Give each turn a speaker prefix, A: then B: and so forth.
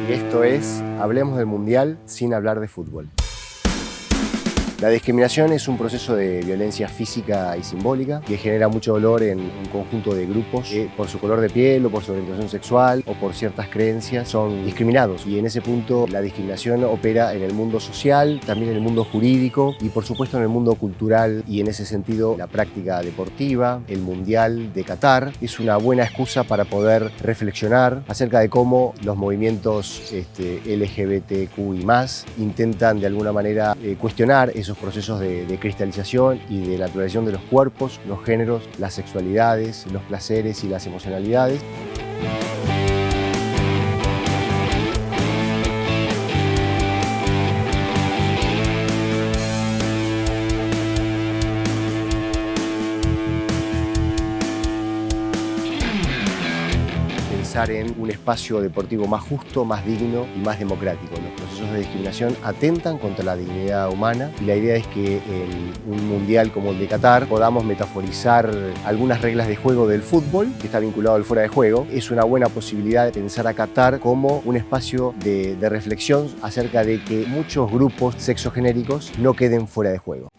A: Y esto es Hablemos del Mundial sin hablar de fútbol. La discriminación es un proceso de violencia física y simbólica que genera mucho dolor en un conjunto de grupos que por su color de piel o por su orientación sexual o por ciertas creencias son discriminados. Y en ese punto la discriminación opera en el mundo social, también en el mundo jurídico y por supuesto en el mundo cultural, y en ese sentido la práctica deportiva, el Mundial de Qatar, es una buena excusa para poder reflexionar acerca de cómo los movimientos LGBTQI+, intentan de alguna manera cuestionar esos procesos de cristalización y de naturalización de los cuerpos, los géneros, las sexualidades, los placeres y las emocionalidades. Pensar en un espacio deportivo más justo, más digno y más democrático. Los procesos de discriminación atentan contra la dignidad humana y la idea es que en un mundial como el de Qatar podamos metaforizar algunas reglas de juego del fútbol, que está vinculado al fuera de juego. Es una buena posibilidad de pensar a Qatar como un espacio de reflexión acerca de que muchos grupos sexogenéricos no queden fuera de juego.